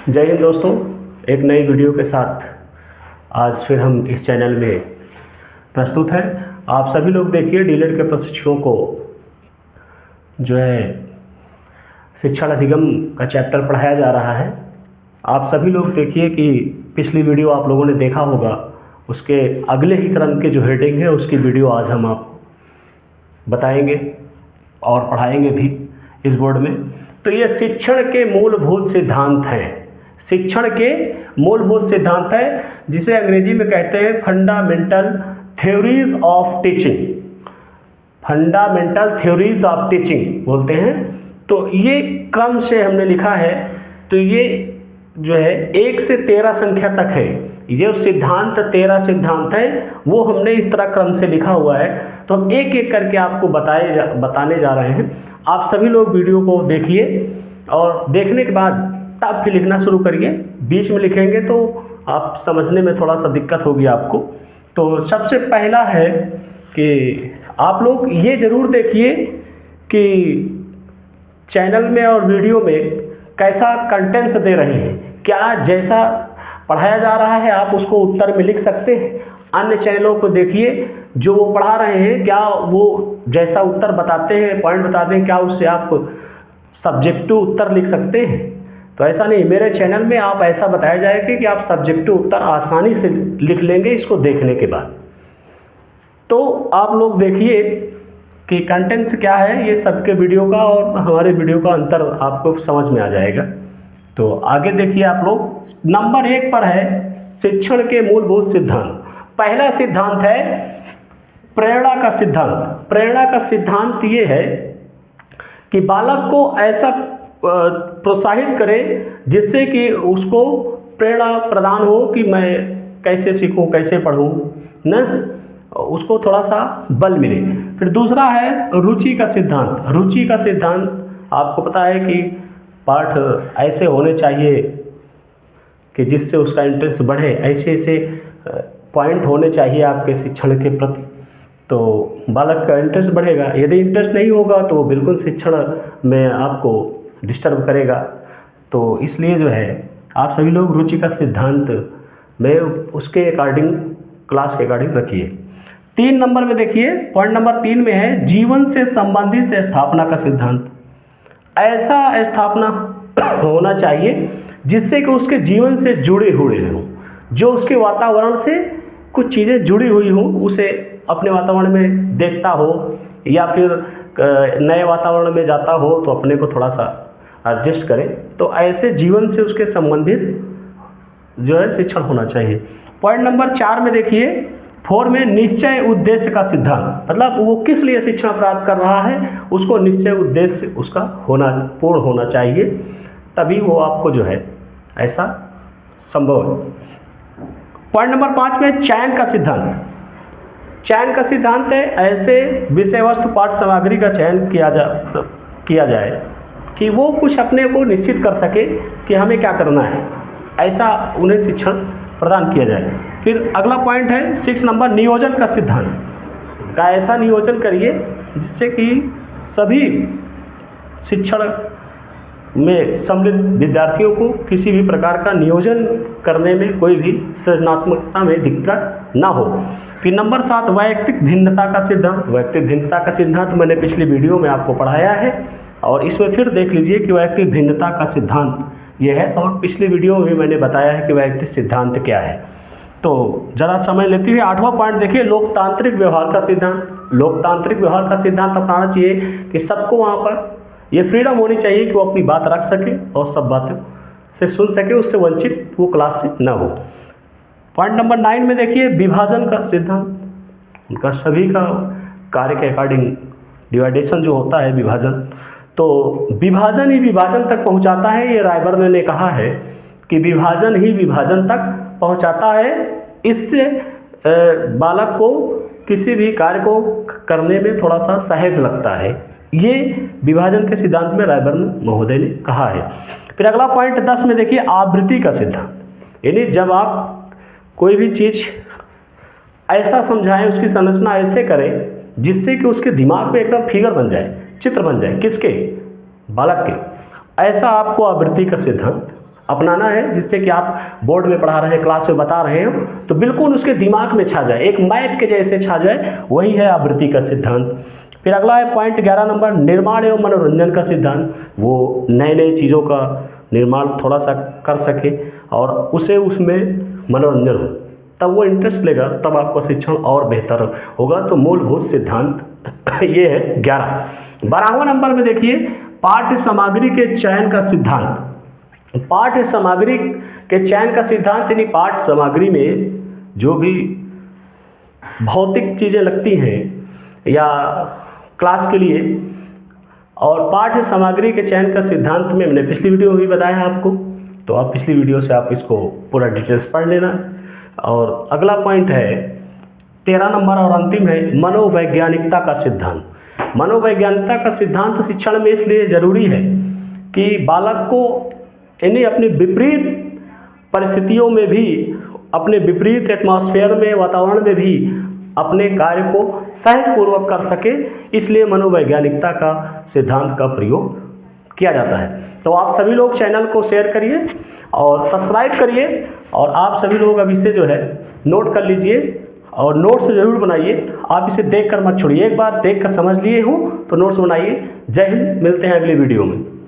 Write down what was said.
जय हिंद दोस्तों, एक नई वीडियो के साथ आज फिर हम इस चैनल में प्रस्तुत हैं। आप सभी लोग देखिए, डीएलएड के प्रशिक्षुओं को जो है शिक्षण अधिगम का चैप्टर पढ़ाया जा रहा है। आप सभी लोग देखिए कि पिछली वीडियो आप लोगों ने देखा होगा, उसके अगले ही क्रम के जो हेडिंग है उसकी वीडियो आज हम आपको बताएंगे और पढ़ाएंगे भी इस बोर्ड में। तो ये शिक्षण के मूलभूत सिद्धांत हैं। शिक्षण के मूलभूत सिद्धांत है, जिसे अंग्रेजी में कहते हैं fundamental theories of teaching. Fundamental theories of teaching बोलते हैं। तो ये क्रम से हमने लिखा है, तो ये जो है 1 से 13 संख्या तक है। ये सिद्धांत 13 सिद्धांत है, वो हमने इस तरह क्रम से लिखा हुआ है। तो हम एक एक करके आपको बताने जा रहे हैं। आप सभी लोग वीडियो को देखिए और देखने के बाद तब फिर लिखना शुरू करिए। बीच में लिखेंगे तो आप समझने में थोड़ा सा दिक्कत होगी आपको। तो सबसे पहला है कि आप लोग ये ज़रूर देखिए कि चैनल में और वीडियो में कैसा कंटेंट्स दे रहे हैं। क्या जैसा पढ़ाया जा रहा है आप उसको उत्तर में लिख सकते हैं? अन्य चैनलों को देखिए, जो वो पढ़ा रहे हैं क्या वो जैसा उत्तर बताते हैं, पॉइंट बताते हैं, क्या उससे आप सब्जेक्टिव उत्तर लिख सकते हैं? तो ऐसा नहीं, मेरे चैनल में आप ऐसा बताया जाएगा कि आप सब्जेक्टिव उत्तर आसानी से लिख लेंगे इसको देखने के बाद। तो आप लोग देखिए कि कंटेंट्स क्या है, ये सबके वीडियो का और हमारे वीडियो का अंतर आपको समझ में आ जाएगा। तो आगे देखिए आप लोग। नंबर 1 पर है शिक्षण के मूलभूत सिद्धांत। पहला सिद्धांत है प्रेरणा का सिद्धांत। प्रेरणा का सिद्धांत ये है कि बालक को ऐसा प्रोत्साहित करें जिससे कि उसको प्रेरणा प्रदान हो कि मैं कैसे सीखूं, कैसे पढ़ूं, न उसको थोड़ा सा बल मिले। फिर दूसरा है रुचि का सिद्धांत। रुचि का सिद्धांत आपको पता है कि पाठ ऐसे होने चाहिए कि जिससे उसका इंटरेस्ट बढ़े। ऐसे ऐसे पॉइंट होने चाहिए आपके शिक्षण के प्रति, तो बालक का इंटरेस्ट बढ़ेगा। यदि इंटरेस्ट नहीं होगा तो वो बिल्कुल शिक्षण में आपको डिस्टर्ब करेगा। तो इसलिए जो है आप सभी लोग रुचि का सिद्धांत में उसके अकॉर्डिंग, क्लास के अकॉर्डिंग रखिए। 3 नंबर में देखिए, पॉइंट नंबर 3 में है जीवन से संबंधित स्थापना का सिद्धांत। ऐसा स्थापना होना चाहिए जिससे कि उसके जीवन से जुड़े हुए हों, जो उसके वातावरण से कुछ चीज़ें जुड़ी हुई हों, उसे अपने वातावरण में देखता हो या फिर नए वातावरण में जाता हो तो अपने को थोड़ा सा एडजस्ट करें। तो ऐसे जीवन से उसके संबंधित जो है शिक्षण होना चाहिए। पॉइंट नंबर 4 में देखिए, 4 में निश्चय उद्देश्य का सिद्धांत। मतलब वो किस लिए शिक्षण प्राप्त कर रहा है, उसको निश्चय उद्देश्य उसका पूर्ण होना चाहिए, तभी वो आपको जो है ऐसा संभव है। पॉइंट नंबर 5 में चयन का सिद्धांत। चयन का सिद्धांत है ऐसे विषय वस्तु पाठ सामग्री का चयन किया जाए कि वो कुछ अपने को निश्चित कर सके कि हमें क्या करना है, ऐसा उन्हें शिक्षण प्रदान किया जाए। फिर अगला पॉइंट है 6 नंबर नियोजन का सिद्धांत। का ऐसा नियोजन करिए जिससे कि सभी शिक्षण में सम्मिलित विद्यार्थियों को किसी भी प्रकार का नियोजन करने में कोई भी सृजनात्मकता में दिक्कत ना हो। फिर नंबर 7 वैयक्तिक भिन्नता का सिद्धांत। वैयक्तिक भिन्नता का सिद्धांत मैंने पिछली वीडियो में आपको पढ़ाया है और इसमें फिर देख लीजिए कि वैयक्तिक भिन्नता का सिद्धांत ये है, और पिछली वीडियो में मैंने बताया है कि वैयक्तिक सिद्धांत क्या है। तो ज़रा समय लेते हुए 8वां पॉइंट देखिए, लोकतांत्रिक व्यवहार का सिद्धांत। लोकतांत्रिक व्यवहार का सिद्धांत अपनाना चाहिए कि सबको वहाँ पर ये फ्रीडम होनी चाहिए कि वो अपनी बात रख सके और सब बातें से सुन सके, उससे वंचित वो क्लास से न हो। पॉइंट नंबर 9 में देखिए विभाजन का सिद्धांत। उनका सभी का कार्य के अकॉर्डिंग डिवाइडेशन जो होता है, विभाजन, तो विभाजन ही विभाजन तक पहुंचाता है। ये रायबर्न ने कहा है कि विभाजन ही विभाजन तक पहुंचाता है। इससे बालक को किसी भी कार्य को करने में थोड़ा सा सहज लगता है। ये विभाजन के सिद्धांत में रायबर्न महोदय ने कहा है। फिर अगला पॉइंट 10 में देखिए आवृत्ति का सिद्धांत। यानी जब आप कोई भी चीज़ ऐसा समझाएं, उसकी संरचना ऐसे करें जिससे कि उसके दिमाग में एकदम फिगर बन जाए, चित्र बन जाए, किसके, बालक के। ऐसा आपको आवृत्ति का सिद्धांत अपनाना है, जिससे कि आप बोर्ड में पढ़ा रहे हैं, क्लास में बता रहे हो तो बिल्कुल उसके दिमाग में छा जाए, एक मैप के जैसे छा जाए, वही है आवृत्ति का सिद्धांत। फिर अगला है पॉइंट 11 नंबर, निर्माण एवं मनोरंजन का सिद्धांत। वो नए नए चीज़ों का निर्माण थोड़ा सा कर सके और उसे उसमें मनोरंजन हो, तब वो इंटरेस्ट लेगा, तब आपका शिक्षण और बेहतर होगा। तो मूलभूत सिद्धांत ये है 11। 12वां नंबर में देखिए, पाठ्य सामग्री के चयन का सिद्धांत। पाठ्य सामग्री के चयन का सिद्धांत यानी पाठ्य सामग्री में जो भी भौतिक चीज़ें लगती हैं या क्लास के लिए, और पाठ्य सामग्री के चयन का सिद्धांत में हमने पिछली वीडियो में भी बताया है आपको, तो आप पिछली वीडियो से आप इसको पूरा डिटेल्स पढ़ लेना। और अगला पॉइंट है 13 नंबर और अंतिम है मनोवैज्ञानिकता का सिद्धांत। मनोवैज्ञानिकता का सिद्धांत शिक्षण में इसलिए ज़रूरी है कि बालक को यानी अपनी विपरीत परिस्थितियों में भी, अपने विपरीत एटमॉस्फेयर में, वातावरण में भी अपने कार्य को सहजपूर्वक कर सके, इसलिए मनोवैज्ञानिकता का सिद्धांत का प्रयोग किया जाता है। तो आप सभी लोग चैनल को शेयर करिए और सब्सक्राइब करिए, और आप सभी लोग अब इसे जो है नोट कर लीजिए और नोट्स ज़रूर बनाइए। आप इसे देख कर मत छोड़िए, एक बार देख कर समझ लिए हो तो नोट्स बनाइए। जय हिंद, मिलते हैं अगली वीडियो में।